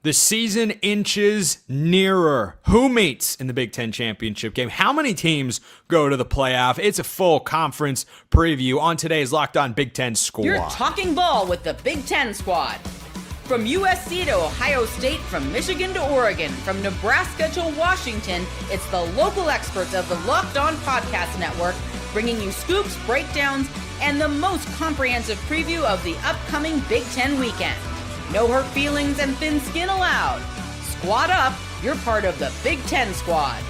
The season inches nearer. Who meets in the Big Ten championship game? How many teams go to the playoff? It's a full conference preview on today's Locked On Big Ten Squad. You're talking ball with the Big Ten Squad. From USC to Ohio State, from Michigan to Oregon, from Nebraska to Washington, it's the local experts of the Locked On Podcast Network bringing you scoops, breakdowns, and the most comprehensive preview of the upcoming Big Ten weekend. No hurt feelings and thin skin allowed. Squad up, you're part of the Big Ten Squad.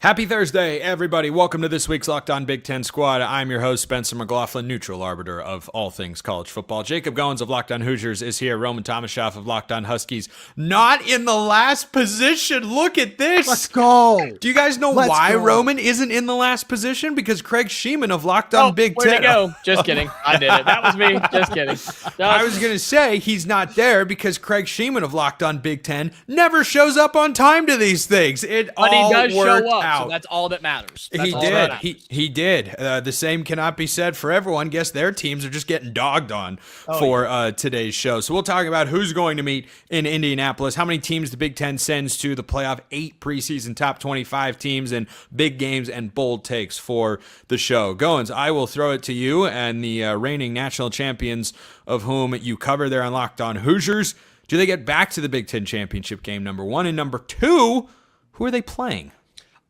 Happy Thursday, everybody. Welcome to this week's Locked On Big Ten Squad. I'm your host, Spencer McLaughlin, neutral arbiter of all things college football. Jacob Goins of Locked On Hoosiers is here. Roman Tomashoff of Locked On Huskies, not in the last position. Look at this. Let's go. Do you guys know why Roman isn't in the last position? Because Craig Sheeman of Locked On Big Ten. Where'd he go? Just kidding. I did it. That was me. Just kidding. I was going to say he's not there because Craig Sheeman of Locked On Big Ten never shows up on time to these things. But he does show up. Out. So that's all that matters. He did. He did. The same cannot be said for everyone. Guess their teams are just getting dogged on for today's show. So we'll talk about who's going to meet in Indianapolis, how many teams the Big Ten sends to the playoff, 8 preseason top 25 teams, and big games and bold takes for the show. Goins, I will throw it to you and the reigning national champions of whom you cover there on Locked On Hoosiers. Do they get back to the Big Ten championship game, number one? And number two, who are they playing?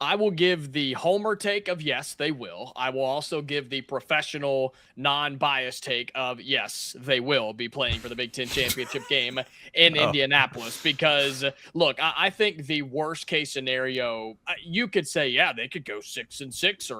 I will give the homer take of yes, they will. I will also give the professional, non-biased take of yes, they will be playing for the Big Ten championship game in Indianapolis. Because, look, I think the worst case scenario, you could say, yeah, they could go 6-6 or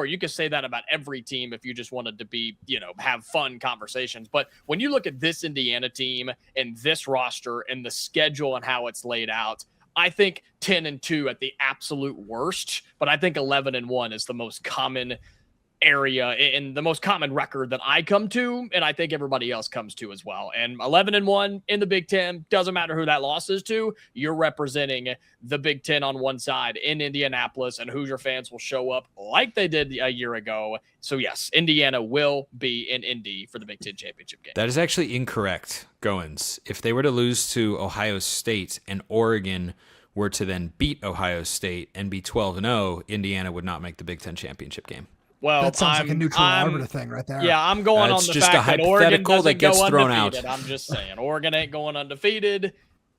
8-4. You could say that about every team if you just wanted to be, have fun conversations. But when you look at this Indiana team and this roster and the schedule and how it's laid out, I think 10-2 at the absolute worst, but I think 11-1 is the most common area and the most common record that I come to, and I think everybody else comes to as well. And 11-1 in the Big Ten, doesn't matter who that loss is to, you're representing the Big Ten on one side in Indianapolis, and Hoosier fans will show up like they did a year ago. So yes, Indiana will be in Indy for the Big Ten championship game. That is actually incorrect, Goins. If they were to lose to Ohio State and Oregon were to then beat Ohio State and be 12-0, Indiana would not make the Big Ten championship game. Well, that sounds like a neutral arbiter thing right there. Yeah, I'm going That's on the just fact a that Oregon hypothetical doesn't that gets go thrown undefeated. out. I'm just saying, Oregon ain't going undefeated.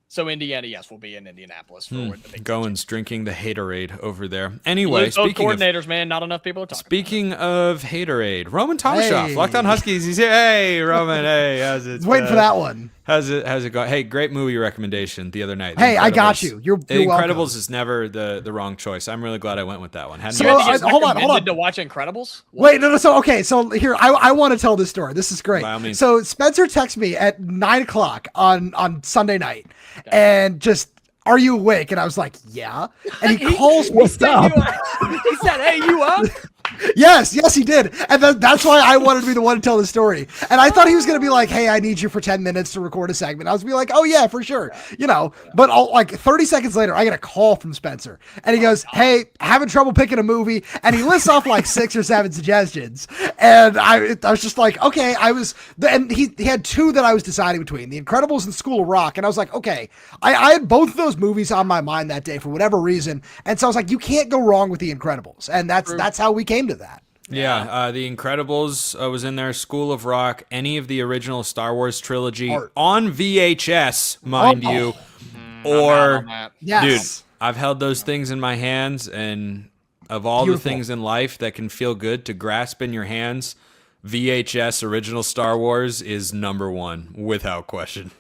So Indiana, yes, will be in Indianapolis for the Big Ten. Goins drinking the haterade over there. Anyway, those coordinators, man, not enough people are talking. Speaking of haterade, Roman Tomashoff, Locked On Huskies. He's here. Hey, Roman. Hey, how's it? Waiting for that one. How's it going? Hey, great movie recommendation the other night. Hey, I got you. You're The Incredibles welcome. is never the wrong choice. I'm really glad I went with that one. You had to get recommended to watch Incredibles? What? Wait, no. So here, I want to tell this story. This is great. So Spencer texts me at 9:00 on Sunday night, and just, are you awake? And I was like, yeah. And he calls me. What's up? He said, hey, you up? Yes, he did. And that's why I wanted to be the one to tell the story. And I thought he was going to be like, hey, I need you for 10 minutes to record a segment. I was going to be like, oh yeah, for sure. But like 30 seconds later, I get a call from Spencer and he goes, hey, having trouble picking a movie. And he lists off like 6 or 7 suggestions. And I was just like, okay, and he had 2 that I was deciding between, The Incredibles and School of Rock. And I was like, okay, I had both of those movies on my mind that day for whatever reason. And so I was like, you can't go wrong with The Incredibles. And that's how we came to that. Yeah, The Incredibles was in there, School of Rock, any of the original Star Wars trilogy on VHS, mind you. Or, dude, I've held those things in my hands, and of all the things in life that can feel good to grasp in your hands, VHS original Star Wars is number one, without question.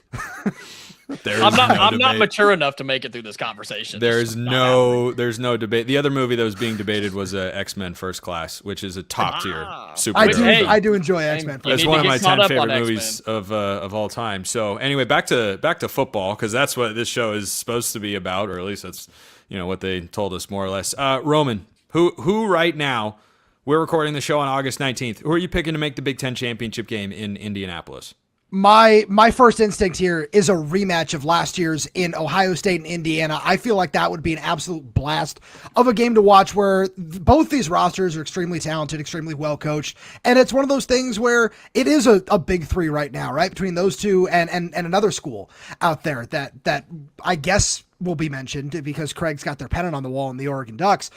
I'm not mature enough to make it through this conversation. There's no debate. The other movie that was being debated was X-Men First Class, which is a top tier superhero. I do enjoy X-Men. That's one of my 10 favorite movies of all time. So anyway, back to football, because that's what this show is supposed to be about, or at least that's what they told us more or less. Roman, who right now, we're recording the show on August 19th. Who are you picking to make the Big Ten championship game in Indianapolis? My first instinct here is a rematch of last year's in Ohio State and Indiana. I feel like that would be an absolute blast of a game to watch where both these rosters are extremely talented, extremely well coached. And it's one of those things where it is a big three right now, right? Between those two and another school out there that I guess will be mentioned because Craig's got their pennant on the wall in the Oregon Ducks.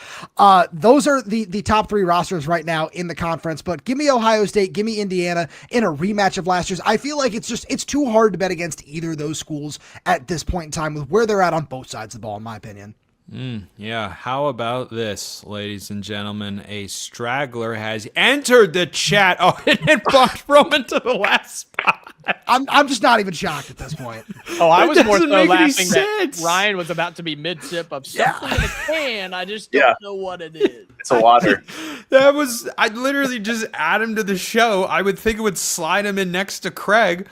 Those are the top three rosters right now in the conference, but give me Ohio State, give me Indiana in a rematch of last year's. I feel like it's too hard to bet against either of those schools at this point in time with where they're at on both sides of the ball, in my opinion. Yeah, how about this, ladies and gentlemen? A straggler has entered the chat. Oh, and bumped Roman to the last spot. I'm just not even shocked at this point. Oh, I was more so make any laughing that sense. Ryan was about to be mid-sip of something in a can. I just don't know what it is. It's a water. I'd literally just add him to the show. I would think it would slide him in next to Craig.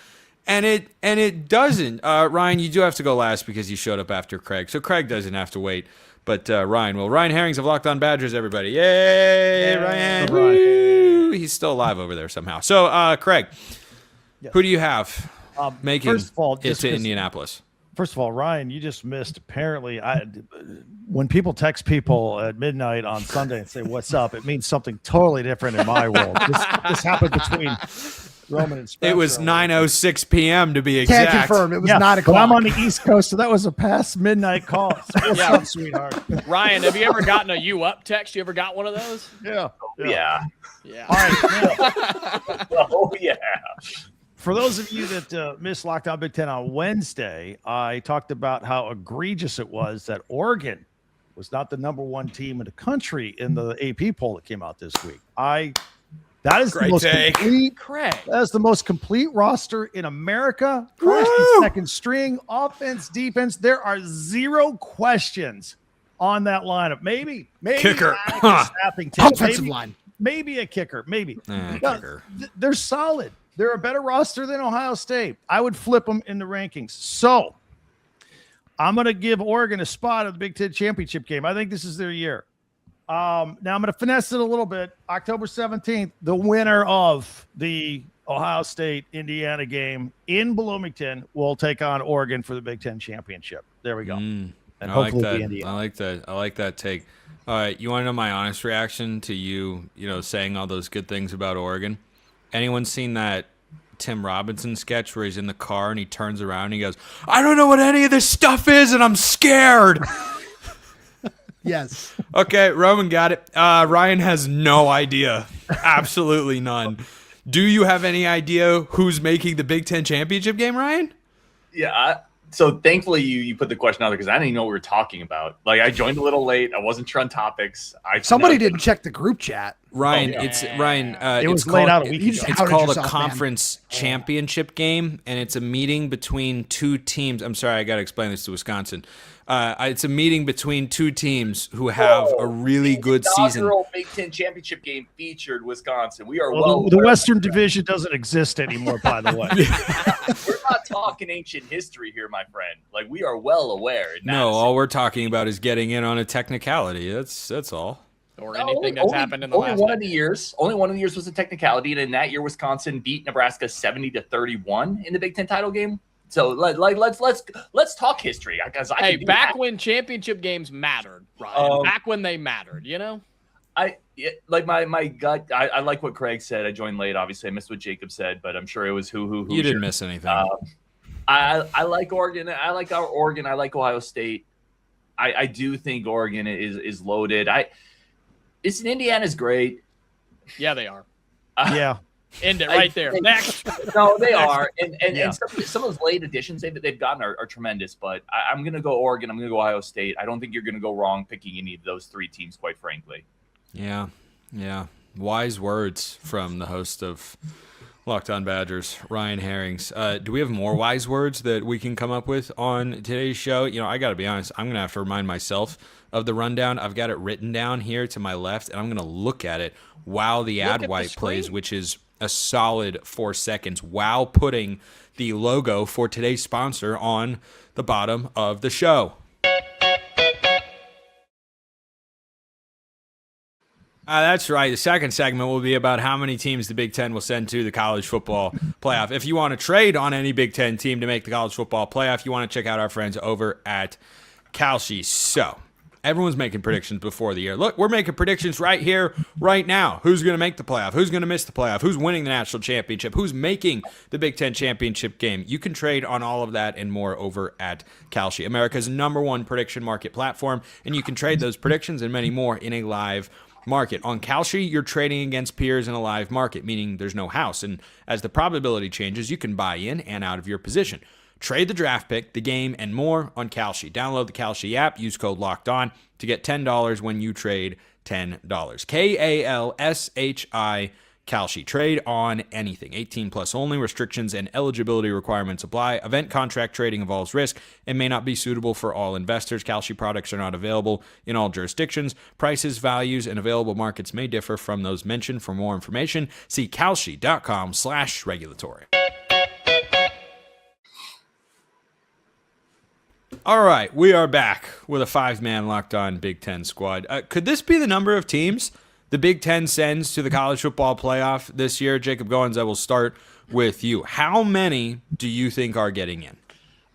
And it doesn't. Ryan, you do have to go last because you showed up after Craig. So Craig doesn't have to wait. But Ryan will. Ryan Herrings of Locked On Badgers, everybody. Yay, Ryan. Woo! He's still alive over there somehow. So, Craig, who do you have making first of all, it to Indianapolis? First of all, Ryan, you just missed. Apparently, when people text people at midnight on Sunday and say, "What's up?" it means something totally different in my world. This happened between Roman and Spencer. It was 9:06 p.m. to be exact. Can't confirm. It was 9 But o'clock. I'm on the East Coast, so that was a past midnight call. So what's up, sweetheart? Ryan, have you ever gotten a "you up" text? You ever got one of those? Yeah. Yeah. Yeah. All right. Now, Oh, yeah. for those of you that missed Locked On Big Ten on Wednesday, I talked about how egregious it was that Oregon was not the #1 team in the country in the AP poll that came out this week. That is Great the most take. complete. Craig. That is the most complete roster in America. First and second string, offense, defense. There are 0 questions on that lineup. Maybe Kicker. a snapping tape. Offensive line. Maybe a kicker. Maybe. No, Kicker. they're solid. They're a better roster than Ohio State. I would flip them in the rankings. So I'm going to give Oregon a spot at the Big Ten championship game. I think this is their year. Now I'm going to finesse it a little bit. October 17th, the winner of the Ohio State-Indiana game in Bloomington will take on Oregon for the Big Ten championship. There we go. And I like hopefully that. be Indiana. I like that take. All right, you want to know my honest reaction to you saying all those good things about Oregon? Anyone seen that Tim Robinson sketch where he's in the car and he turns around and he goes, "I don't know what any of this stuff is and I'm scared." Yes. Okay, Roman got it. Ryan has no idea. Absolutely none. Do you have any idea who's making the Big Ten championship game, Ryan? Yeah. So thankfully you put the question out there because I didn't even know what we were talking about. Like I joined a little late. I wasn't sure on topics. Somebody didn't check the group chat. Ryan, yeah. it's Ryan. It it's was laid called, out a week You ago. just It's outed called yourself, a man. conference championship game, and it's a meeting between two teams. I'm sorry, I got to explain this to Wisconsin. It's a meeting between two teams who have a really good season. Inaugural Big Ten championship game featured Wisconsin. We are The Western Division doesn't exist anymore, by the way. We're not talking ancient history here, my friend. Like we are well aware. No, all we're talking about is getting in on a technicality. That's all. Or anything that's happened in the last one of the years. Only one of the years was a technicality, and in that year, Wisconsin beat Nebraska 70-31 in the Big Ten title game. So let's talk history, because Hey, back when championship games mattered, Ryan. Back when they mattered, my gut. I like what Craig said. I joined late, obviously. I missed what Jacob said, but I'm sure it was who. You didn't miss anything. I like Oregon. I like our Oregon. I like Ohio State. I do think Oregon is loaded. Listen, Indiana's great. Yeah, they are. Yeah. End it right there. Next. No, they are. And Yeah. some of those late additions they've gotten are tremendous. But I'm going to go Oregon. I'm going to go Ohio State. I don't think you're going to go wrong picking any of those three teams, quite frankly. Yeah. Wise words from the host of Locked On Badgers, Ryan Herrings. Do we have more wise words that we can come up with on today's show? I got to be honest. I'm going to have to remind myself of the rundown. I've got it written down here to my left, and I'm going to look at it while the ad wipe plays, which is a solid 4 seconds, while putting the logo for today's sponsor on the bottom of the show. That's right. The second segment will be about how many teams the Big Ten will send to the college football playoff. If you want to trade on any Big Ten team to make the college football playoff, you want to check out our friends over at Kalshi. So, everyone's making predictions before the year. Look, we're making predictions right here, right now. Who's going to make the playoff? Who's going to miss the playoff? Who's winning the national championship? Who's making the Big Ten championship game? You can trade on all of that and more over at Kalshi, America's #1 prediction market platform. And you can trade those predictions and many more in a live market. On Kalshi, you're trading against peers in a live market, meaning there's no house. And as the probability changes, you can buy in and out of your position. Trade the draft pick, the game, and more on Kalshi. Download the Kalshi app. Use code LOCKEDON to get $10 when you trade $10. KALSHI, Kalshi. Trade on anything. 18 plus only. Restrictions and eligibility requirements apply. Event contract trading involves risk and may not be suitable for all investors. Kalshi products are not available in all jurisdictions. Prices, values, and available markets may differ from those mentioned. For more information, see kalshi.com/regulatory. All right, we are back with a 5-man Locked On Big Ten squad. Could this be the number of teams the Big Ten sends to the college football playoff this year? Jacob Goins, I will start with you. How many do you think are getting in?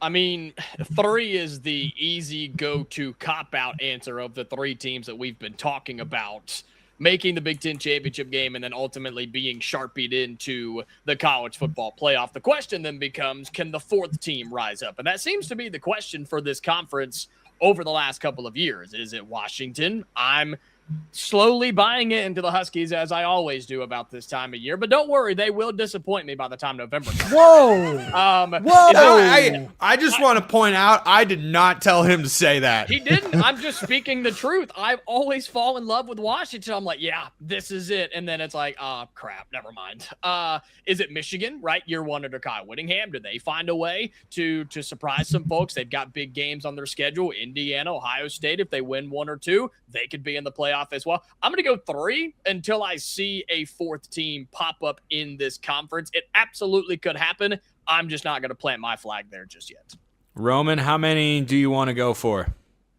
I mean, 3 is the easy go-to cop-out answer of the 3 teams that we've been talking about making the Big Ten championship game and then ultimately being sharpied into the college football playoff. The question then becomes, can the 4th team rise up? And that seems to be the question for this conference over the last couple of years. Is it Washington? I'm slowly buying it into the Huskies, as I always do about this time of year. But don't worry, they will disappoint me by the time November comes. Whoa! Whoa! I just want to point out, I did not tell him to say that. He didn't. I'm just speaking the truth. I've always fallen in love with Washington. I'm like, yeah, this is it. And then it's like, crap, never mind. Is it Michigan, right? Year 1 under Kyle Whittingham. Do they find a way to surprise some folks? They've got big games on their schedule. Indiana, Ohio State, if they win 1 or 2, they could be in the playoff as well. I'm going to go 3 until I see a 4th team pop up in this conference. It absolutely could happen. I'm just not going to plant my flag there just yet. Roman, how many do you want to go for?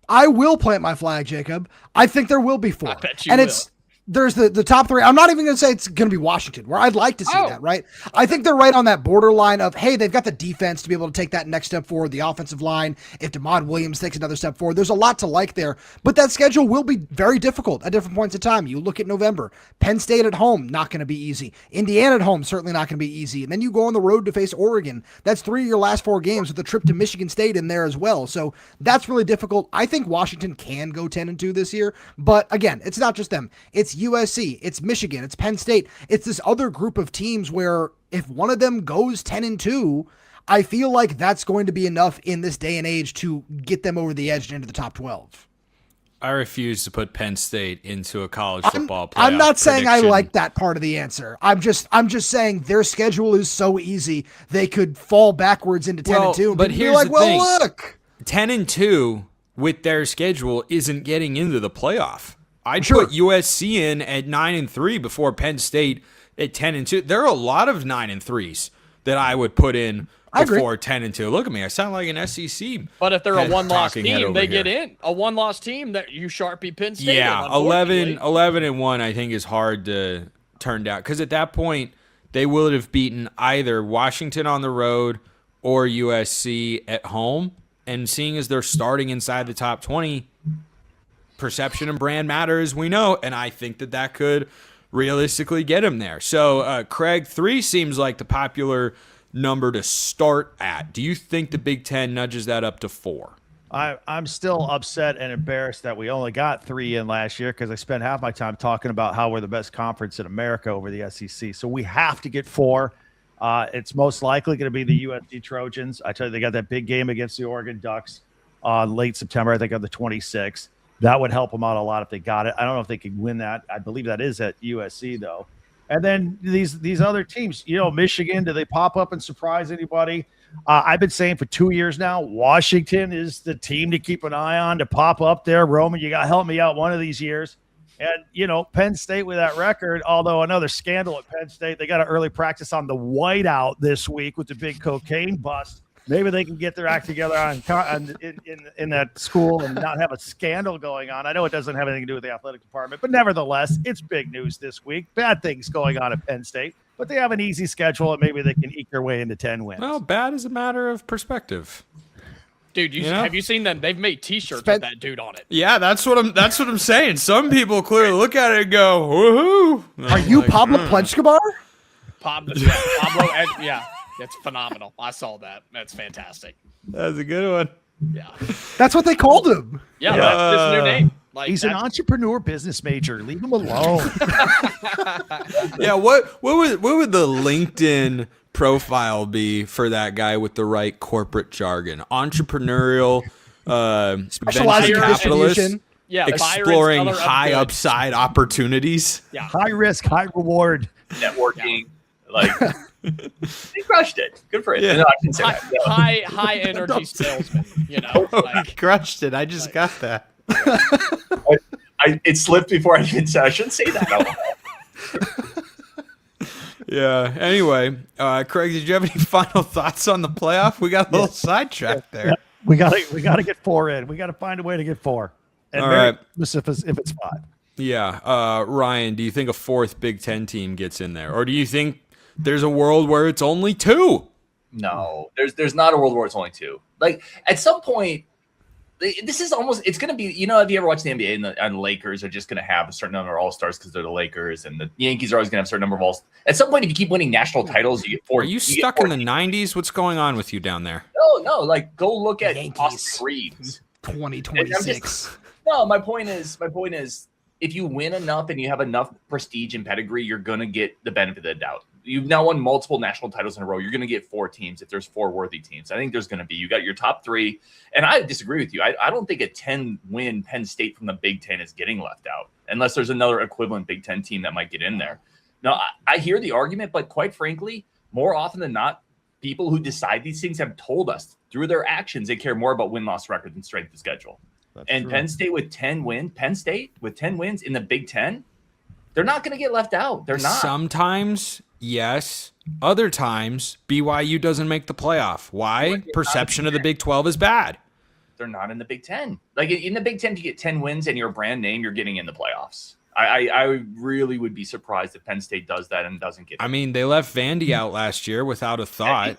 I will plant my flag, Jacob. I think there will be 4. I bet you and will. There's the top 3. I'm not even going to say it's going to be Washington, where I'd like to see that, right? I think they're right on that borderline of, hey, they've got the defense to be able to take that next step forward, the offensive line. If DeMond Williams takes another step forward, there's a lot to like there. But that schedule will be very difficult at different points in time. You look at November. Penn State at home, not going to be easy. Indiana at home, certainly not going to be easy. And then you go on the road to face Oregon. That's 3 of your last 4 games with a trip to Michigan State in there as well. So that's really difficult. I think Washington can go 10-2 this year. But again, it's not just them. It's USC. It's Michigan, it's Penn State. It's this other group of teams where if one of them goes 10-2, I feel like that's going to be enough in this day and age to get them over the edge and into the top 12. I refuse to put Penn State into a college football playoff. I'm not saying prediction. I like that part of the answer. I'm just saying their schedule is so easy they could fall backwards into 10-2. But here's like, the thing. Look, 10-2 with their schedule isn't getting into the playoff. I'd Sure. put USC in at 9-3 before Penn State at 10-2. There are a lot of 9-3s that I would put in before 10-2. Look at me, I sound like an SEC. But if they're a one-loss talking head team, over they here. get in. A one-loss team that you Sharpie Penn State. Yeah, in, unfortunately. 11-1 I think is hard to turn down because at that point they would have beaten either Washington on the road or USC at home. And seeing as they're starting inside the top 20, perception and brand matter, as we know, and I think that could realistically get him there. So, Craig, 3 seems like the popular number to start at. Do you think the Big Ten nudges that up to 4? I'm still upset and embarrassed that we only got 3 in last year because I spent half my time talking about how we're the best conference in America over the SEC. So we have to get 4. It's most likely going to be the USC Trojans. I tell you, they got that big game against the Oregon Ducks late September, I think on the 26th. That would help them out a lot if they got it. I don't know if they could win that. I believe that is at USC, though. And then these other teams, Michigan, do they pop up and surprise anybody? I've been saying for 2 years now, Washington is the team to keep an eye on to pop up there. Roman, you got to help me out one of these years. And, Penn State with that record, although another scandal at Penn State, they got an early practice on the whiteout this week with the big cocaine bust. Maybe they can get their act together in that school and not have a scandal going on. I know it doesn't have anything to do with the athletic department, but nevertheless, it's big news this week. Bad things going on at Penn State, but they have an easy schedule, and maybe they can eke their way into 10 wins. Well, bad is a matter of perspective. Dude, have you seen them? They've made T-shirts with that dude on it. Yeah, that's what I'm saying. Some people clearly look at it and go, "Woohoo!" Are you Pablo Plenchkabar? Pablo, yeah, it's phenomenal. I saw that. That's fantastic. That's a good one. Yeah, That's what they called him. yeah, that's his new name. Like, He's an entrepreneur business major. Leave him alone. Yeah, what would the LinkedIn profile be for that guy with the right corporate jargon? Entrepreneurial, Specializing venture in capitalist, distribution. Yeah, exploring Byron's high other upside opportunities. Yeah, High risk, high reward. Networking, like he crushed it. Good for him. Yeah. No, I didn't say that. No. high energy salesman. You know, like, Crushed it. I just got that. It slipped before I even said I shouldn't say that out loud. Yeah. Anyway, Craig, did you have any final thoughts on the playoff? We got a little sidetracked there. We gotta get 4 in. We gotta find a way to get 4. And All Merry right. Christmas if it's 5. Yeah. Ryan, do you think a fourth Big Ten team gets in there? Or do you think there's a world where it's only 2? No, there's not a world where it's only 2. Like at some point, this is almost, it's going to be, have you ever watched the NBA and the Lakers are just going to have a certain number of all-stars because they're the Lakers, and the Yankees are always going to have a certain number of all-stars. At some point, if you keep winning national titles, you get 4. Are you stuck in the 90s? What's going on with you down there? No, like go look at Yankees. Austin Reeves. 2026. No, my point is, if you win enough and you have enough prestige and pedigree, you're going to get the benefit of the doubt. You've now won multiple national titles in a row. You're going to get 4 teams if there's 4 worthy teams. I think there's going to be. You got your top 3. And I disagree with you. I don't think a 10-win Penn State from the Big Ten is getting left out unless there's another equivalent Big Ten team that might get in there. Now, I hear the argument, but quite frankly, more often than not, people who decide these things have told us through their actions they care more about win-loss record than strength of schedule. And Penn State with 10 wins in the Big Ten, they're not going to get left out. They're not. Sometimes, yes. Other times, BYU doesn't make the playoff. Why? Perception of the Big 12 is bad. They're not in the Big Ten. Like in the Big Ten, if you get 10 wins and you're a brand name, you're getting in the playoffs. I really would be surprised if Penn State does that and doesn't get. I mean, they left Vandy out last year without a thought.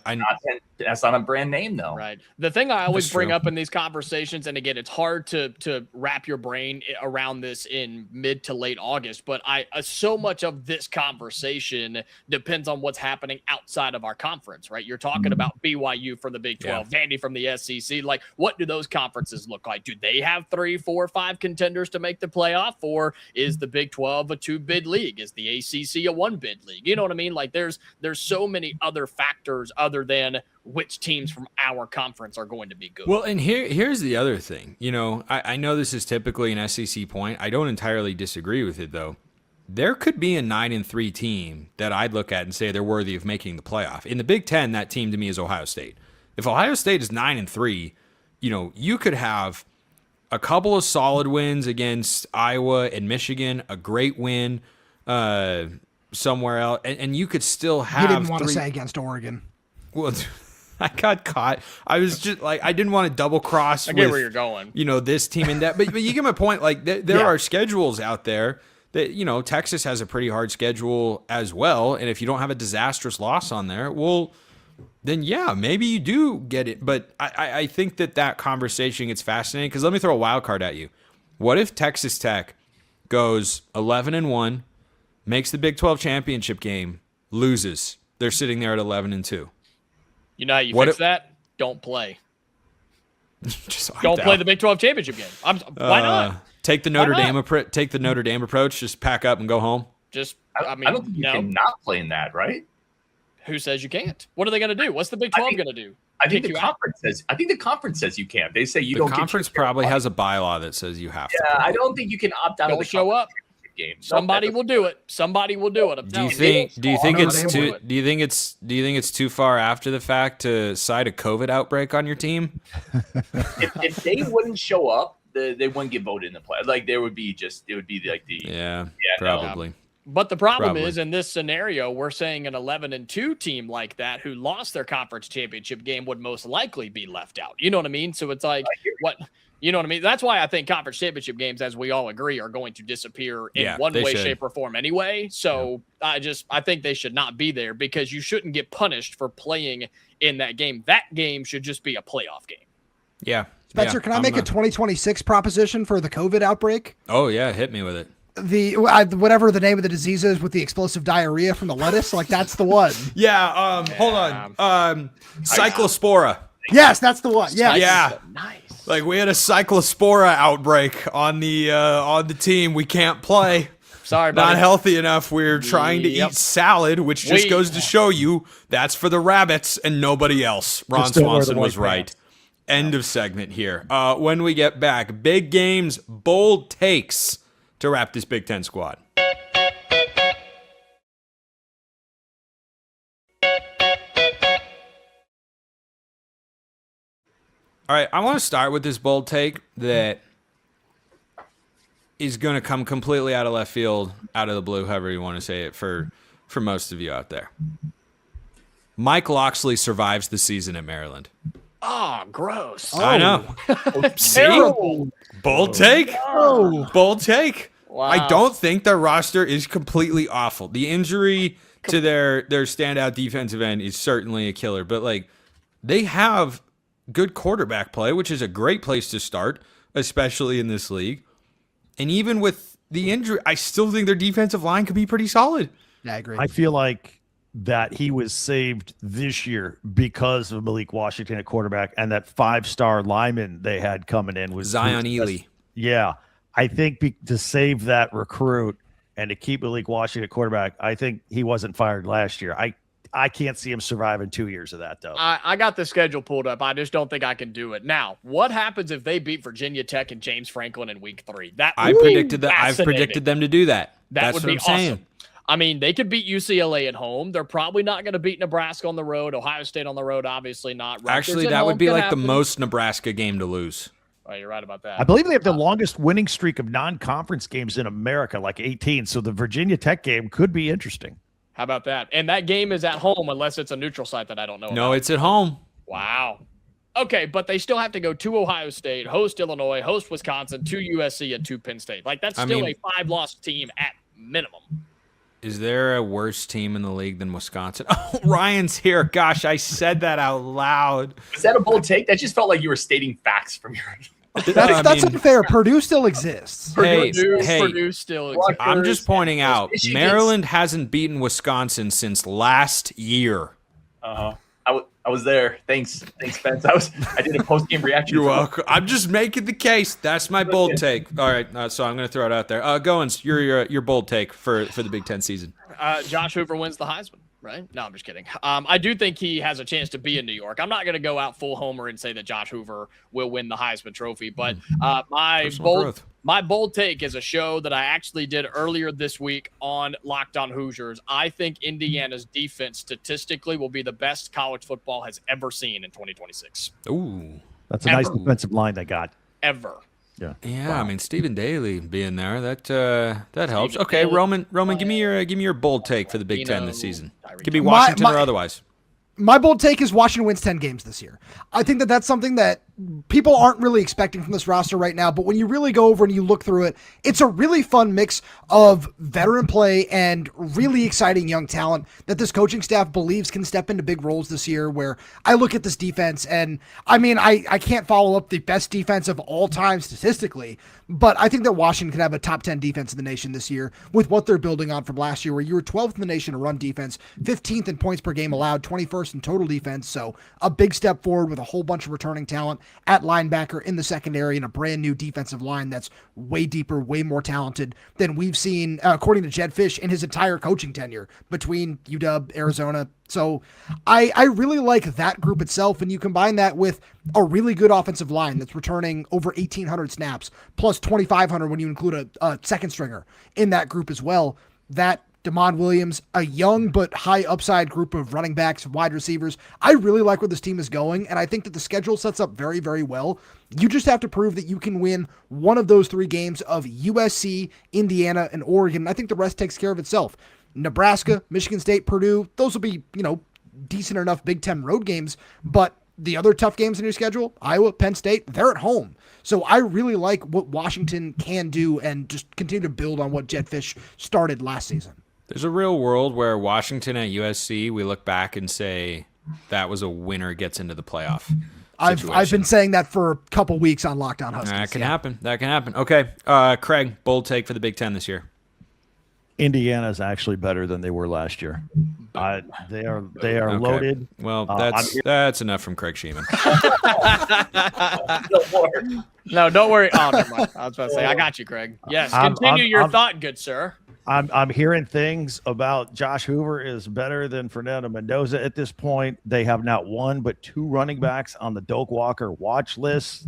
That's not a brand name, though. Right. The thing I always That's bring true. up in these conversations, and again, it's hard to wrap your brain around this in mid to late August, but so much of this conversation depends on what's happening outside of our conference, right? You're talking about BYU from the Big 12, Vandy from the SEC. Like, what do those conferences look like? Do they have 3, 4, 5 contenders to make the playoff, or is the Big 12 a 2-bid league? Is the ACC a 1-bid league? You know what I mean? Like, there's so many other factors other than which teams from our conference are going to be good. Well, and here's the other thing. I know this is typically an SEC point. I don't entirely disagree with it, though. There could be a 9-3 team that I'd look at and say they're worthy of making the playoff. In the Big Ten, that team to me is Ohio State. If Ohio State is 9-3, you could have a couple of solid wins against Iowa and Michigan, a great win somewhere else, and you could still have. You didn't want to say against Oregon. Well, I got caught. I was just like, I didn't want to double cross. I get where you're going. This team and that. But you get my point. Like there are schedules out there that Texas has a pretty hard schedule as well. And if you don't have a disastrous loss on there, well, then maybe you do get it. But I think that conversation gets fascinating because let me throw a wild card at you. What if Texas Tech goes 11-1, makes the Big 12 championship game, loses? They're sitting there at 11-2. You know how you fix that? Don't play. Just Don't play the Big 12 championship game. Why not? Take the Notre Dame approach. Just pack up and go home. I don't think you can not play in that, right? Who says you can't? What are they going to do? What's the Big 12 going to do? I think the conference says you can't. They say you don't. The conference probably has a bylaw that says you have to. Yeah, I don't think you can opt out of the show up. Game. Somebody will do it. Somebody will do it. I'm Do you telling think it's too far after the fact to cite a COVID outbreak on your team? If they wouldn't show up, they wouldn't get voted in the play. Like it would be like the probably. But the problem Probably. is, in this scenario, we're saying an 11-2 team like that who lost their conference championship game would most likely be left out. You know what I mean? So it's like, what? You know what I mean? That's why I think conference championship games, as we all agree, are going to disappear in one way, shape, or form anyway. So I think they should not be there because you shouldn't get punished for playing in that game. That game should just be a playoff game. Yeah. Spencer, can I make a 2026 proposition for the COVID outbreak? Oh, yeah. Hit me with it. Whatever the name of the disease is with the explosive diarrhea from the lettuce, like that's the one. Yeah. Hold on. Cyclospora. Yes, that's the one. Yeah. Yeah. Nice. Like we had a cyclospora outbreak on the team. We can't play. Sorry, buddy. Not healthy enough. We're trying to eat salad, which just goes to show you that's for the rabbits and nobody else. Ron Swanson was right. End of segment here. When we get back, big games, bold takes to wrap this Big Ten squad. All right, I want to start with this bold take that is going to come completely out of left field, out of the blue, however you want to say it, for most of you out there. Mike Loxley survives the season at Maryland. Oh, gross. I know. See? Terrible. Bold take. Bold take. Wow. I don't think their roster is completely awful. The injury to their standout defensive end is certainly a killer, but like they have good quarterback play, which is a great place to start, especially in this league. And even with the injury, I still think their defensive line could be pretty solid. Yeah, I agree. I feel like that he was saved this year because of Malik Washington at quarterback, and that 5-star lineman they had coming in was Zion Ely. Yeah. I think to save that recruit and to keep Malik Washington at quarterback, I think he wasn't fired last year. I can't see him surviving 2 years of that, though. I got the schedule pulled up. I just don't think I can do it. Now, what happens if they beat Virginia Tech and James Franklin in week 3? I've predicted them to do that. That That's would what be I'm awesome. saying. I mean, they could beat UCLA at home. They're probably not going to beat Nebraska on the road. Ohio State on the road, obviously not. Rutgers Actually, at that home would be could like happen. the most Nebraska game to lose. Oh, you're right about that. I believe they have the longest winning streak of non-conference games in America, like 18. So the Virginia Tech game could be interesting. How about that? And that game is at home unless it's a neutral site that I don't know No, about. it's at home. Wow. Okay, but they still have to go to Ohio State, host Illinois, host Wisconsin, to USC, and to Penn State. Like, that's still a 5-loss team at minimum. Is there a worse team in the league than Wisconsin? Oh, Ryan's here. Gosh, I said that out loud. Is that a bold take? That just felt like you were stating facts from your. That's unfair. Purdue still exists. Purdue still exists. I'm just pointing out, Michigan's- Maryland hasn't beaten Wisconsin since last year. I was there. Thanks, Spence. I did a post game reaction. You're welcome. I'm just making the case. That's my bold take. All right, so I'm going to throw it out there. Goins, your bold take for the Big Ten season. Josh Hoover wins the Heisman, right? No, I'm just kidding. I do think he has a chance to be in New York. I'm not going to go out full homer and say that Josh Hoover will win the Heisman Trophy, but my bold take is a show that I actually did earlier this week on Locked On Hoosiers. I think Indiana's defense statistically will be the best college football has ever seen in 2026. Ooh. That's a nice defensive line they got. Ever. Yeah. Yeah, I mean Stephen Daly being there, that helps. Okay, Roman, give me your bold take for the Big Ten this season. Could be Washington or otherwise. My bold take is Washington wins 10 games this year. I think that that's something that people aren't really expecting from this roster right now, but when you really go over and you look through it, it's a really fun mix of veteran play and really exciting young talent that this coaching staff believes can step into big roles this year, where I look at this defense and I mean, I can't follow up the best defense of all time statistically, but I think that Washington can have a top 10 defense in the nation this year with what they're building on from last year, where you were 12th in the nation in run defense, 15th in points per game allowed, 21st in total defense. So a big step forward with a whole bunch of returning talent at linebacker in the secondary and a brand new defensive line that's way deeper, way more talented than we've seen, according to Jed Fish, in his entire coaching tenure between UW, Arizona. So I really like that group itself, and you combine that with a really good offensive line that's returning over 1,800 snaps, plus 2,500 when you include a second stringer in that group as well. That Damon Williams, a young but high upside group of running backs, wide receivers. I really like where this team is going, and I think that the schedule sets up very, very well. You just have to prove that you can win one of those 3 games of USC, Indiana, and Oregon. I think the rest takes care of itself. Nebraska, Michigan State, Purdue, those will be, decent enough Big Ten road games, but the other tough games in your schedule, Iowa, Penn State, they're at home. So I really like what Washington can do and just continue to build on what Jetfish started last season. There's a real world where Washington at USC, we look back and say that was a winner gets into the playoff. I've been saying that for a couple weeks on Locked On Huskies. That can happen. That can happen. Okay, Craig, bold take for the Big Ten this year. Indiana is actually better than they were last year. They are okay. Loaded. Well, that's enough from Craig Sheeman. No, don't worry. Oh, never mind. I was about to say, I got you, Craig. Yes, continue your thought, good sir. I'm hearing things about Josh Hoover is better than Fernando Mendoza at this point. They have not one but 2 running backs on the Doak Walker watch list.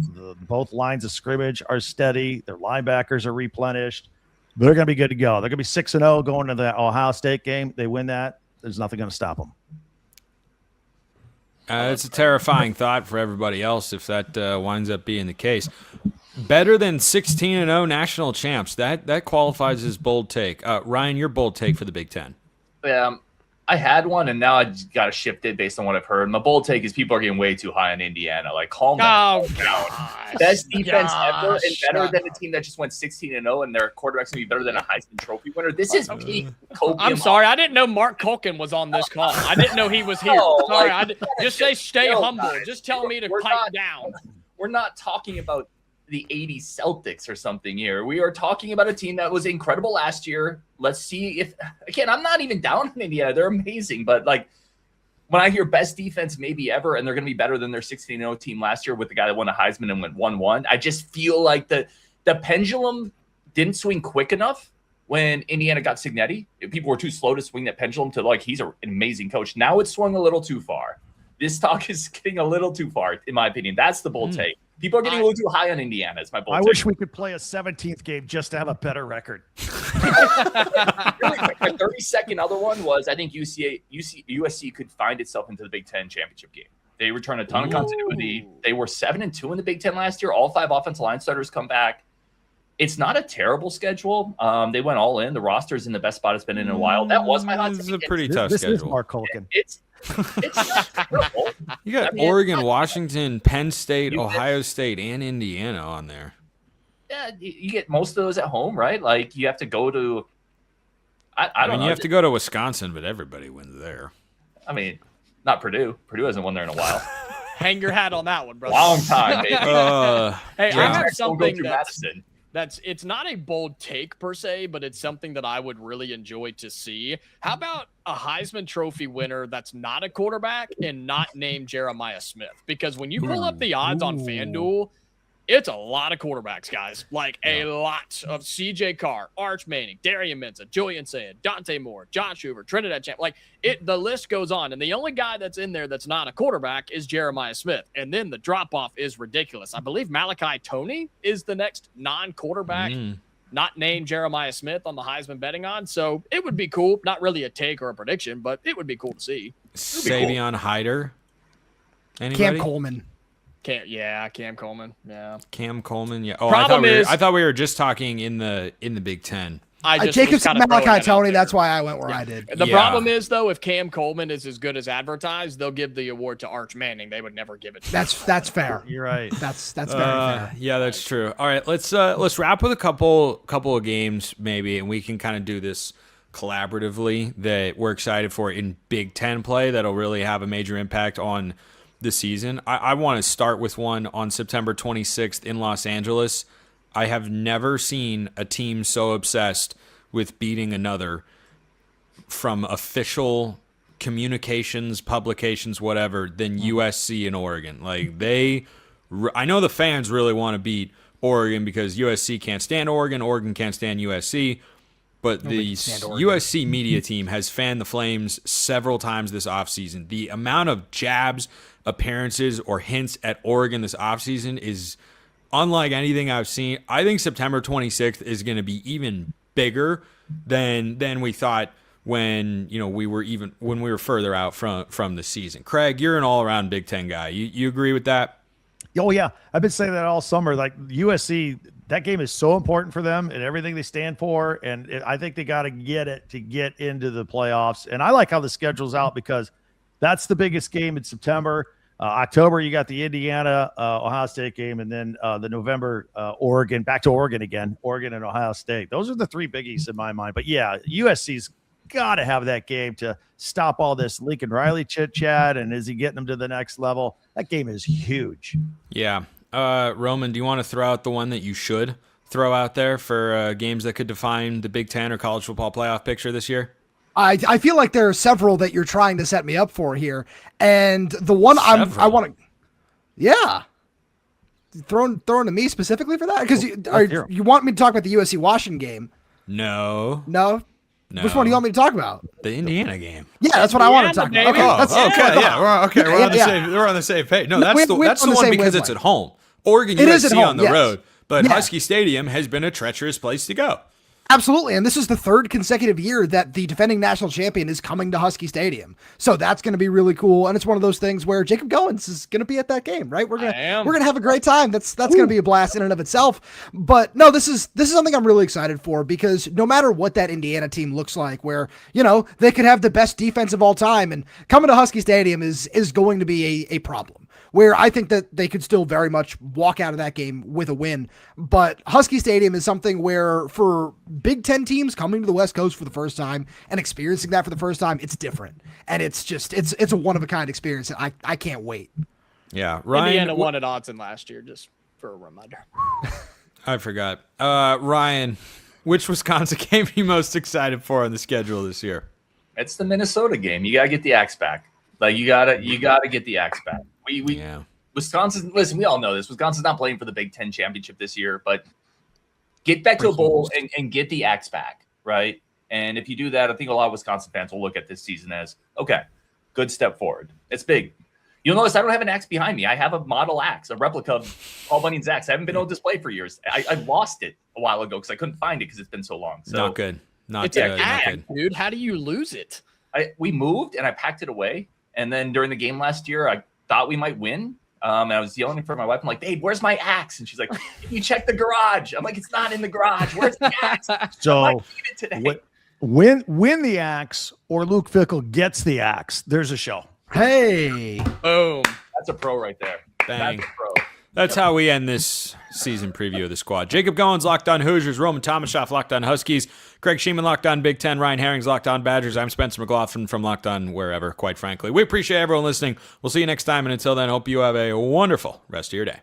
Both lines of scrimmage are steady. Their linebackers are replenished. They're going to be good to go. They're going to be 6-0 going to the Ohio State game. They win that. There's nothing going to stop them. It's a terrifying thought for everybody else if that winds up being the case. Better than 16-0 national champs. That qualifies as bold take. Ryan, your bold take for the Big Ten. I had one, and now I just got to shift it based on what I've heard. My bold take is people are getting way too high on Indiana. Like, calm down. Best defense ever, and better than a team that just went 16-0, and their quarterback's going to be better than a Heisman Trophy winner. This is peak copium. I'm sorry. I didn't know Mark Culkin was on this call. I didn't know he was here. Sorry. Just say stay humble. Guys. Just tell me to pipe down. We're not talking about the 80s Celtics or something here. We are talking about a team that was incredible last year. Let's see if, again, I'm not even down on Indiana. They're amazing. But, like, when I hear best defense maybe ever, and they're going to be better than their 16-0 team last year with the guy that won a Heisman and went 1-1, I just feel like the pendulum didn't swing quick enough when Indiana got Cignetti. People were too slow to swing that pendulum to, like, he's an amazing coach. Now it's swung a little too far. This talk is getting a little too far, in my opinion. That's the bold take. People are getting a little too high on Indiana. It's my bold take. Wish we could play a 17th game just to have a better record. Really quick, my 30-second other one was I think USC could find itself into the Big Ten championship game. They return a ton of continuity. They were 7-2 in the Big Ten last year. All 5 offensive line starters come back. It's not a terrible schedule. They went all in. The roster's in the best spot it's been in a while. That was my hot take. This is a pretty tough schedule. This is Mark Culkin. It's not terrible. You got Oregon, Washington, Penn State, Ohio State, and Indiana on there. Yeah, you get most of those at home, right? Like, you have to go to I don't know. You have to go to Wisconsin, but everybody wins there. I mean, not Purdue. Purdue hasn't won there in a while. Hang your hat on that one, brother. Long time, baby. Hey, I have something that's it's not a bold take per se, but it's something that I would really enjoy to see. How about a Heisman Trophy winner that's not a quarterback and not named Jeremiah Smith? Because when you pull up the odds on FanDuel, it's a lot of quarterbacks, guys. Like a lot of CJ Carr, Arch Manning, Darian Menza, Julian Sand, Dante Moore, Josh Hoover, Trinidad Champ. Like the list goes on. And the only guy that's in there that's not a quarterback is Jeremiah Smith. And then the drop-off is ridiculous. I believe Malachi Toney is the next non-quarterback, not named Jeremiah Smith on the Heisman betting odds. So it would be cool. Not really a take or a prediction, but it would be cool to see. Savion Hyder. Anybody? Cam Coleman. Cam Coleman. Yeah. Cam Coleman. Yeah. Oh, Problem I thought we were just talking in the Big Ten. Jacob said Malachi Toney. That's why I went where I did. The problem is, though, if Cam Coleman is as good as advertised, they'll give the award to Arch Manning. They would never give it to him. That's fair. You're right. That's very fair. Yeah, that's true. All right, let's wrap with a couple of games maybe, and we can kind of do this collaboratively that we're excited for in Big Ten play that'll really have a major impact on the season. I want to start with one on September 26th in Los Angeles. I have never seen a team so obsessed with beating another from official communications, publications, whatever, than USC and Oregon. Like I know the fans really want to beat Oregon because USC can't stand Oregon, Oregon can't stand USC. But the USC media team has fanned the flames several times this offseason. The amount of jabs, appearances, or hints at Oregon this offseason is unlike anything I've seen. I think September 26th is going to be even bigger than we thought when we were further out from the season. Craig, you're an all-around Big Ten guy. You agree with that? Oh yeah, I've been saying that all summer. Like USC, that game is so important for them and everything they stand for, and I think they got to get it to get into the playoffs. And I like how the schedule's out because that's the biggest game in September. October, you got the Indiana Ohio State game, and then the November Oregon, back to Oregon again, Oregon and Ohio State. Those are the three biggies in my mind. But yeah, USC's got to have that game to stop all this Lincoln Riley chit chat. And is he getting them to the next level? That game is huge. Yeah. Roman, do you want to throw out the one that you should throw out there for games that could define the Big Ten or college football playoff picture this year? I feel like there are several that you're trying to set me up for here. And the one I want to, yeah. Throwing to me specifically for that? Because you want me to talk about the USC Washington game? No. Which one do you want me to talk about? The Indiana game. Yeah, that's what I want to talk about. We're on the same page. No, that's the one because it's at home. Oregon USC on the road, but Husky Stadium has been a treacherous place to go. Absolutely, and this is the third consecutive year that the defending national champion is coming to Husky Stadium. So that's going to be really cool, and it's one of those things where Jacob Goins is going to be at that game, right? We're gonna have a great time. That's going to be a blast in and of itself. But no, this is something I'm really excited for because no matter what that Indiana team looks like, where they could have the best defense of all time, and coming to Husky Stadium is going to be a problem. Where I think that they could still very much walk out of that game with a win. But Husky Stadium is something where for Big Ten teams coming to the West Coast for the first time and experiencing that for the first time, it's different. And it's a one-of-a-kind experience. And I can't wait. Yeah. Ryan, Indiana won at Autzen last year, just for a reminder. I forgot. Ryan, which Wisconsin game are you most excited for on the schedule this year? It's the Minnesota game. You got to get the Axe back. Like you gotta get the Axe back. Wisconsin, listen, we all know this. Wisconsin's not playing for the Big Ten championship this year, but get back to a bowl and get the Axe back, right? And if you do that, I think a lot of Wisconsin fans will look at this season as, okay, good step forward. It's big. You'll notice I don't have an axe behind me. I have a model axe, a replica of Paul Bunyan's axe. I haven't been on display for years. I lost it a while ago because I couldn't find it because it's been so long. So not good. It's an axe, dude. How do you lose it? We moved and I packed it away. And then during the game last year, I thought we might win. And I was yelling for my wife. I'm like, babe, where's my axe? And she's like, you check the garage. I'm like, it's not in the garage. Where's the axe? So win the axe or Luke Fickell gets the axe. There's a show. Hey. Boom. That's a pro right there. Bang. That's a pro. That's how we end this season preview of the squad. Jacob Goins, Locked On Hoosiers. Roman Tomashoff, Locked On Huskies. Craig Sheeman, Locked On Big Ten. Ryan Herring's, Locked On Badgers. I'm Spencer McLaughlin from Locked On wherever, quite frankly. We appreciate everyone listening. We'll see you next time, and until then, hope you have a wonderful rest of your day.